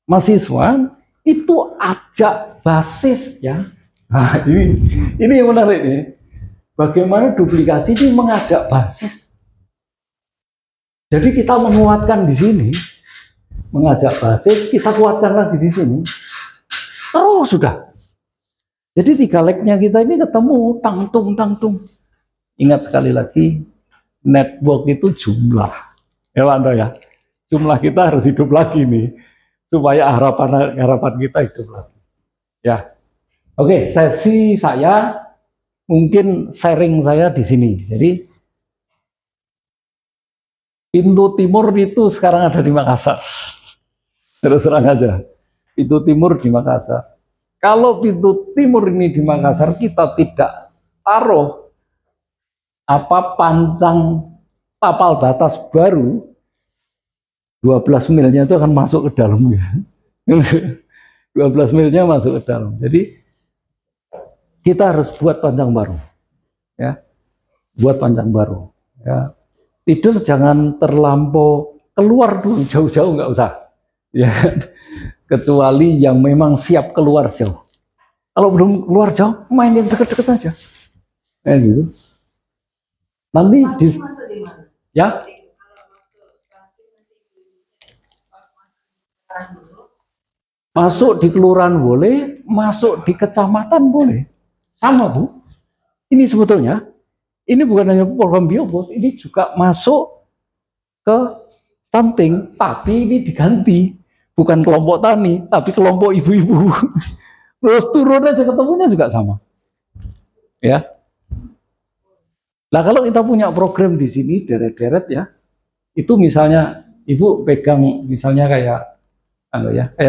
Mahasiswa itu ajak basis ya. Nah, ini yang menarik nih. Bagaimana duplikasi ini mengajak basis. Jadi kita menguatkan di sini, mengajak basis, kita kuatkan lagi di sini. Terus sudah. Jadi 3 legnya kita ini ketemu tangtung. Ingat sekali lagi, network itu jumlah. Ya Anda ya. Jumlah kita harus hidup lagi nih. Supaya harapan kita hidup lagi. Ya, oke, sesi saya mungkin sharing saya di sini. Jadi pintu timur itu sekarang ada di Makassar. Terus terang aja, pintu timur di Makassar. Kalau pintu timur ini di Makassar, kita tidak taruh pancang tapal batas baru, 12 milnya itu akan masuk ke dalam. 12 milnya masuk ke dalam. Jadi kita harus buat pancang baru, ya, buat pancang baru. Ya. Tidur jangan terlampau keluar dulu, jauh-jauh nggak usah, ya. Kecuali yang memang siap keluar jauh. Kalau belum keluar jauh, main yang deket-deket aja, gitu. Nanti ya. Masuk di kelurahan boleh, masuk di kecamatan boleh. Sama, Bu. Ini sebetulnya, ini bukan hanya program Biobos, ini juga masuk ke stunting, tapi ini diganti. Bukan kelompok tani, tapi kelompok ibu-ibu. Terus turun aja ketemunya juga sama. Ya. Nah, kalau kita punya program di sini, deret-deret ya, itu misalnya, Ibu pegang misalnya kayak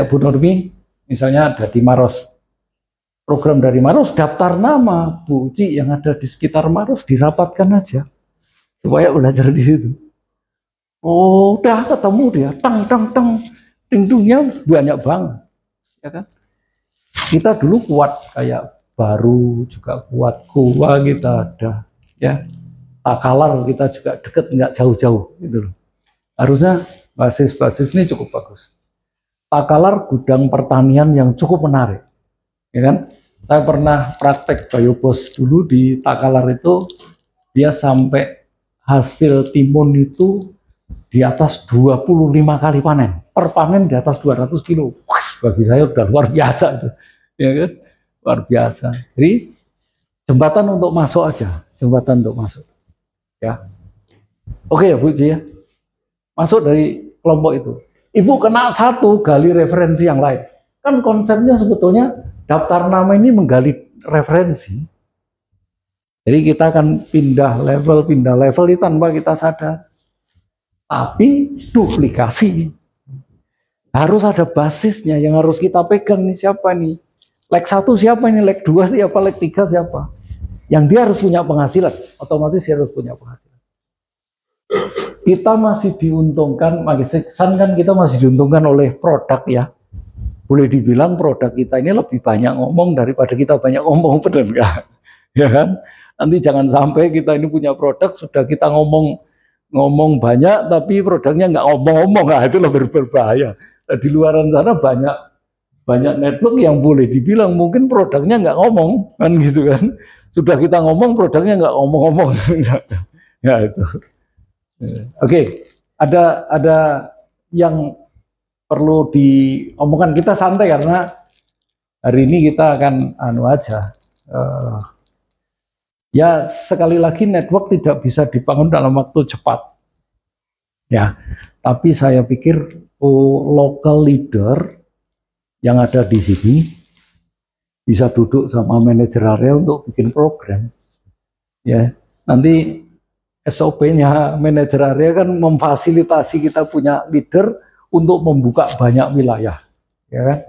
Bu Nurmi, misalnya ada di Maros. Program dari Maros, daftar nama Bu Uci yang ada di sekitar Maros, dirapatkan aja. Supaya belajar di situ. Oh, udah ketemu dia, tingdunya banyak banget. Ya kan? Kita dulu kuat, kayak Baru juga kuat, Goa kita ada. Ya, Takalar kita juga deket, nggak jauh-jauh. Gitu loh. Harusnya basis-basis ini cukup bagus. Takalar gudang pertanian yang cukup menarik, ya kan? Saya pernah praktek Biobos dulu di Takalar itu, dia sampai hasil timun itu di atas 25 kali panen, per panen di atas 200 kilo. Wah, bagi saya udah luar biasa itu, ya kan? Luar biasa. Jadi jembatan untuk masuk aja, jembatan untuk masuk, ya. Oke ya Bu Ji ya. Masuk dari kelompok itu. Ibu kena satu, gali referensi yang lain. Kan konsepnya sebetulnya daftar nama ini menggali referensi. Jadi kita akan pindah level itu tanpa kita sadar. Tapi duplikasi. Harus ada basisnya yang harus kita pegang nih, siapa nih? Leg 1 siapa ini? Leg 2 siapa? Leg 3 siapa? Yang dia harus punya penghasilan. Otomatis dia harus punya penghasilan. Kita masih diuntungkan, kan kita masih diuntungkan oleh produk ya. Boleh dibilang produk kita ini lebih banyak ngomong daripada kita banyak ngomong, benar nggak? Ya kan? Nanti jangan sampai kita ini punya produk, sudah kita ngomong banyak, tapi produknya nggak ngomong-ngomong, nah itu lebih berbahaya. Nah, di luaran sana banyak network yang boleh dibilang mungkin produknya nggak ngomong, kan gitu kan? Sudah kita ngomong, produknya nggak ngomong-ngomong. Ya itu. Oke, ada yang perlu diomongkan. Kita santai karena hari ini kita akan ya sekali lagi network tidak bisa dibangun dalam waktu cepat. Ya, tapi saya pikir local leader yang ada di sini bisa duduk sama manajer area untuk bikin program. Ya, nanti SOP-nya manajer area kan memfasilitasi kita punya leader untuk membuka banyak wilayah, ya kan?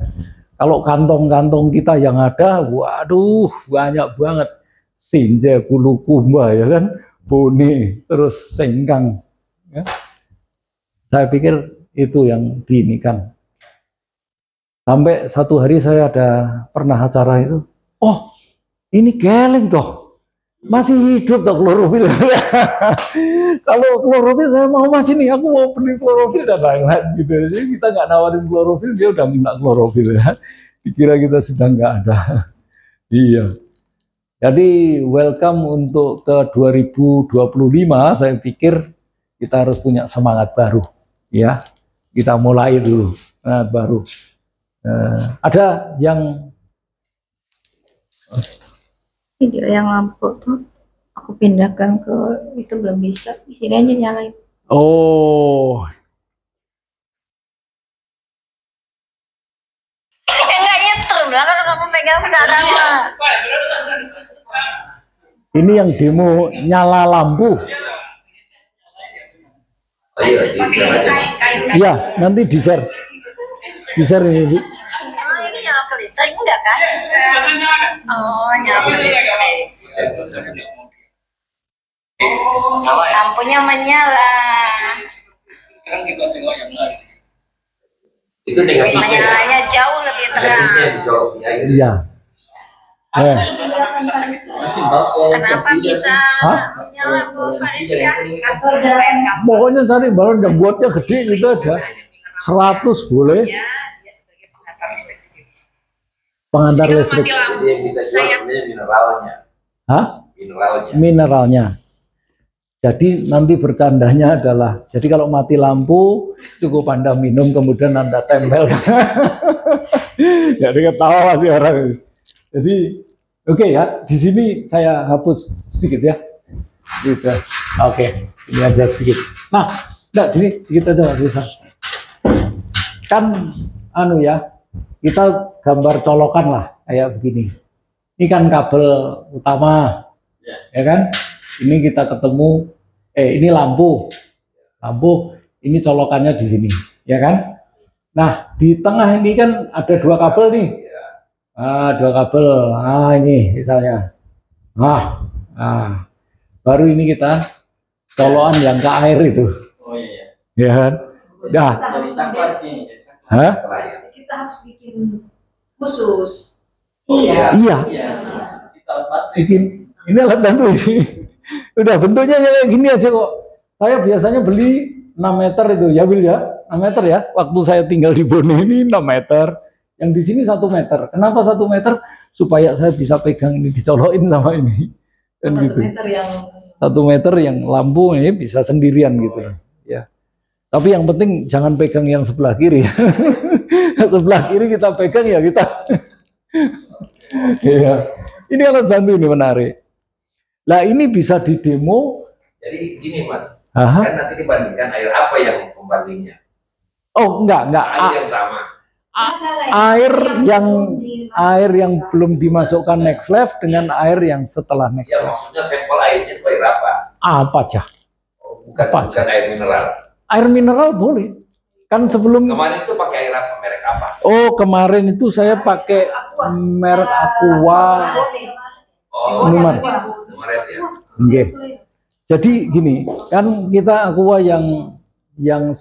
Kalau kantong-kantong kita yang ada, waduh, banyak banget. Sinja, Bulukumba, ya kan? Bone, terus Sengkang. Ya. Saya pikir itu yang diinikan. Sampai satu hari saya pernah acara itu, oh ini geleng toh. Masih hidup tak klorofil. Kalau klorofil saya mau masih nih, aku mau beli klorofil dan lain-lain gitu. Jadi kita nggak nawarin klorofil, dia udah minta klorofil ya. Dikira kita sudah nggak ada. Iya. Jadi welcome untuk ke 2025. Saya pikir kita harus punya semangat baru, ya. Kita mulai dulu semangat baru. Ada yang video yang lampu tuh aku pindahkan ke itu belum bisa, di sini aja nyalain. Oh. Enggak nyetrum lah kalau kamu pegang sekarang lah. Ini yang demo nyala lampu. Ayo, di share aja Mas. Iya, nanti di share. Di share ini Bu. Emang ini nyala ke listrik enggak kan? Oh, nyala ke listrik. Lampunya menyala. Sekarang kita tengok yang lain. Itu negatifnya. Menyalanya jauh lebih terang. Negatifnya dijawab ya. Iya. Kenapa bisa Hah? menyala Bu Fariska? Pokoknya cari balon yang buatnya gede gitu aja. 100 boleh. Ya, dia sebagai pengantar listrik sendiri. Pengantar listrik. Jadi yang kita jual sebenarnya mineralnya. Hah? Mineralnya. Mineralnya. Jadi nanti bercandanya adalah, jadi kalau mati lampu cukup Anda minum kemudian Anda tempel. Jadi ketawa sih orang. Jadi oke ya, di sini saya hapus sedikit ya. Gitu. Oke, ini aja sedikit. Nah, enggak sini sedikit aja Mas Rizal. Kan anu ya, kita gambar colokan lah kayak begini. Ini kan kabel utama, ya kan? Ini kita ketemu, ini lampu, ini colokannya di sini, ya kan? Nah, di tengah ini kan ada dua kabel nih, dua kabel, ini misalnya, baru ini kita colokan yang ke air itu, Oh iya. ya kan? Dah, Jadi standar nih. hah? Kita harus bikin khusus. Iya. Iya. Kita buat Ini alat bantu ini. Udah bentuknya kayak gini aja kok. Saya biasanya beli 6 meter itu ya Bil ya. 6 meter ya. Waktu saya tinggal di Bone ini 6 meter. Yang di sini 1 meter. Kenapa 1 meter? Supaya saya bisa pegang ini, dicolokin sama ini. Dan 1 gitu. meter yang 1 meter yang lampu ini bisa sendirian gitu. Ya. Tapi yang penting jangan pegang yang sebelah kiri. Sebelah kiri kita pegang ya kita. Iya. Ini alat bantu ini menarik. Lah ini bisa didemo. Jadi gini Mas, Aha. kan nanti dibandingkan air apa yang pembandingnya? Oh enggak. Air yang sama. Air yang belum dimasukkan next level dengan air yang setelah next Ya level. maksudnya sampel airnya itu air apa? Apa aja? Bukan air mineral. Air mineral boleh. Kan sebelum Kemarin itu pakai air apa? Merek apa? Oh, kemarin itu saya pakai merek Aqua. Oh, Minuman. Kemarin ya. Oke. Jadi gini, kan kita Aqua yang 600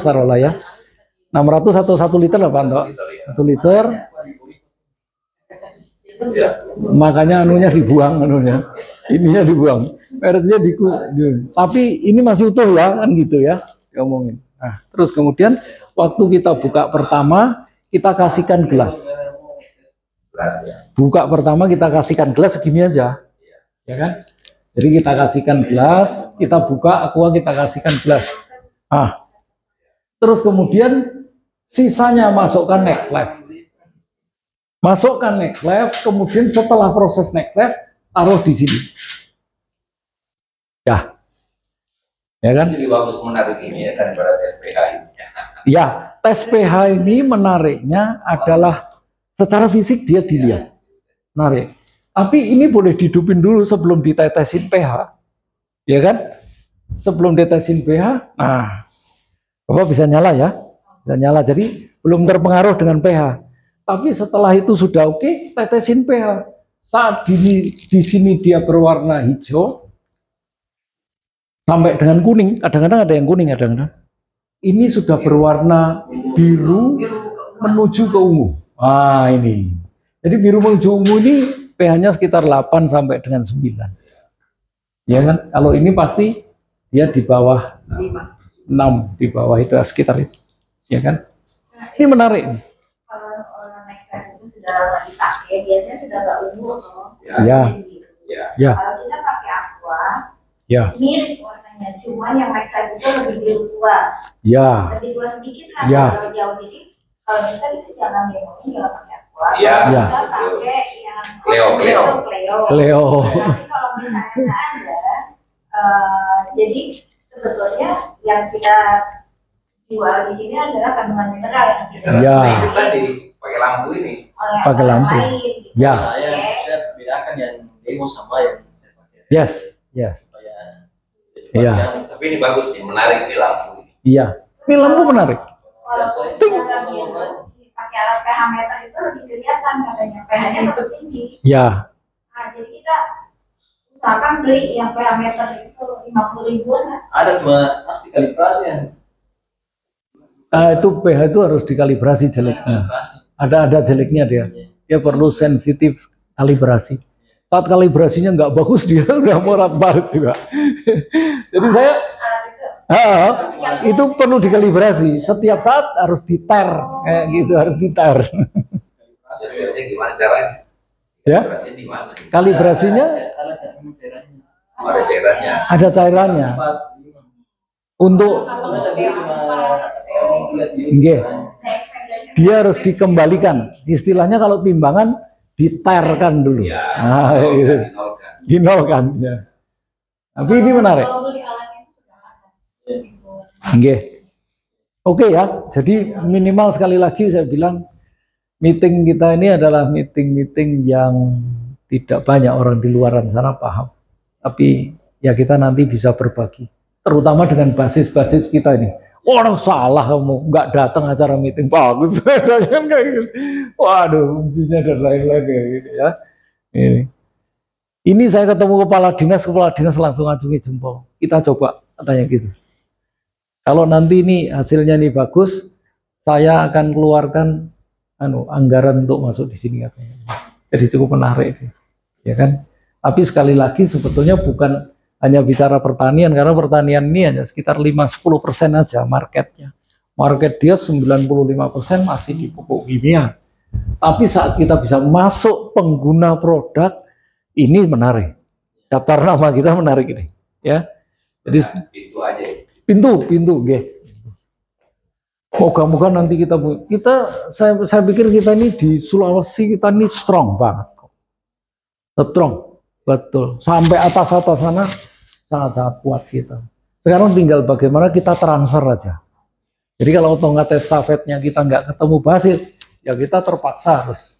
taruhlah ya. 600 atau 1 liter lah Pak Anto? 1 liter. Ya. Makanya anunya dibuang anunya. Ininya dibuang. Mereknya tapi ini masih utuh ya, kan gitu ya. Ngomongin. Nah, terus kemudian waktu kita buka pertama, kita kasihkan gelas. Gelas ya. Buka pertama kita kasihkan gelas segini aja. Ya kan? Jadi kita kasihkan gelas, kita buka Aqua, kita kasihkan gelas. Terus kemudian sisanya masukkan next level. Masukkan next level, kemudian setelah proses next level taruh di sini. Ya kan? Jadi bagus menarik ini ya kan pada SPH ini. Ya, tes pH ini menariknya adalah secara fisik dia dilihat. Menarik. Tapi ini boleh dihidupin dulu sebelum ditetesin pH. Ya kan? Sebelum ditetesin pH, nah, Bapak bisa nyala ya. Bisa nyala, jadi belum terpengaruh dengan pH. Tapi setelah itu sudah oke, tetesin pH. Saat di sini dia berwarna hijau, sampai dengan kuning, kadang-kadang ada yang kuning, kadang-kadang. Ini sudah berwarna biru menuju ke ungu. Ini. Jadi biru menuju ungu ini pH-nya sekitar 8 sampai dengan 9. Ya kan? Kalau ini pasti dia di bawah 6, di bawah itu sekitar itu. Ya kan? Ini menarik. Kalau orang next level itu sudah lama dipakai, biasanya sudah nggak ungu loh. Ya. Ya. Kalau kita pakai Aqua, Ya. mirip warnanya, cuman yang next level itu lebih biru tua. Ya. Lebih tua sedikit lah, Ya. jauh-jauh. Jadi kalau bisa kita jangan demoin, jangan pakai Aqua. Ya. Kalau Ya. bisa pakai yang Cleo. Cleo. Tapi kalau misalnya nggak ada, jadi sebetulnya yang kita jual di sini adalah kandungan mineral yang kita Ya. Nah, itu tadi pakai lampu ini. oleh Pakai orang lampu. lain, gitu. Ya. saya bedakan yang demo sama yang saya pakai. Yes. Yes. Supaya Iya. Tapi ini bagus sih, menarik di lampu. Iya, ini lampu menarik. Walaupun sudah pakai alat pH meter itu lebih kelihatan katanya pH-nya tetap tinggi. Ya, Nah, jadi kita usahakan beli yang pH meter itu 50 ribuan lah. Ada cuma kalibrasi yang itu pH itu harus dikalibrasi jeleknya. Ada jeleknya dia. Dia perlu sensitif kalibrasi. Saat kalibrasinya nggak bagus dia udah morat-marit juga. Jadi saya itu perlu dikalibrasi. Setiap saat harus diter, kayak gitu harus diter. Jadi gimana caranya? Ya, Kalibrasinya di mana? kalibrasinya Ada cairannya. ada cairannya. Untuk Nggih. Dia harus dikembalikan. Istilahnya kalau timbangan diterkan dulu. Ya, Nah, gitu. dinolkan. Dinolkan ya. Tapi ini menarik. Kalau beli alatnya itu sudah ada. Nggih. Oke ya. Jadi minimal sekali lagi saya bilang meeting kita ini adalah meeting-meeting yang tidak banyak orang di luaran sana paham. Tapi ya kita nanti bisa berbagi. Terutama dengan basis-basis kita ini. Orang salah kamu nggak datang acara meeting bagus. Saya kan kayak gitu. Waduh, fungsinya dan lain-lain kayak gitu ya. Ini saya ketemu kepala dinas langsung acungi jempol. Kita coba katanya gitu. Kalau nanti ini hasilnya ini bagus, saya akan keluarkan anggaran untuk masuk di sini katanya. Jadi cukup menarik, ya kan? Tapi sekali lagi sebetulnya bukan hanya bicara pertanian, karena pertanian ini hanya sekitar 5-10% aja marketnya. Market dia 95% masih di pupuk kimia. Tapi saat kita bisa masuk pengguna produk, ini menarik. Daftar nama kita menarik ini, ya. Jadi Itu aja. pintu, nggih. Moga-moga nanti saya pikir kita ini di Sulawesi kita ini strong banget, strong, betul. Sampai atas sana sangat kuat kita. Sekarang tinggal bagaimana kita transfer aja. Jadi kalau tongkat estafetnya kita nggak ketemu basis, ya kita terpaksa harus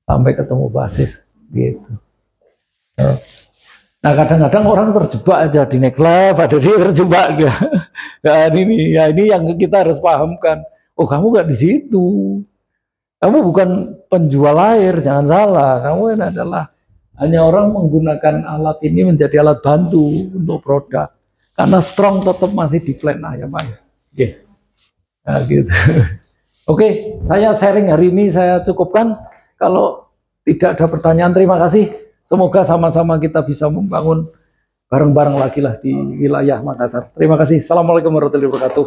sampai ketemu basis, gitu. Nah kadang-kadang orang terjebak aja di next life, ada dia terjebak ya. Nah, ini yang kita harus pahamkan. Oh kamu nggak di situ, kamu bukan penjual air, jangan salah. Kamu ini adalah hanya orang menggunakan alat ini menjadi alat bantu untuk produk. Karena strong tetap masih di flat ya Pak. Yeah. Nah, gitu. Oke, saya sharing hari ini saya cukupkan. Kalau tidak ada pertanyaan, terima kasih. Semoga sama-sama kita bisa membangun bareng-bareng lagi lah di wilayah Makassar. Terima kasih. Assalamualaikum warahmatullahi wabarakatuh.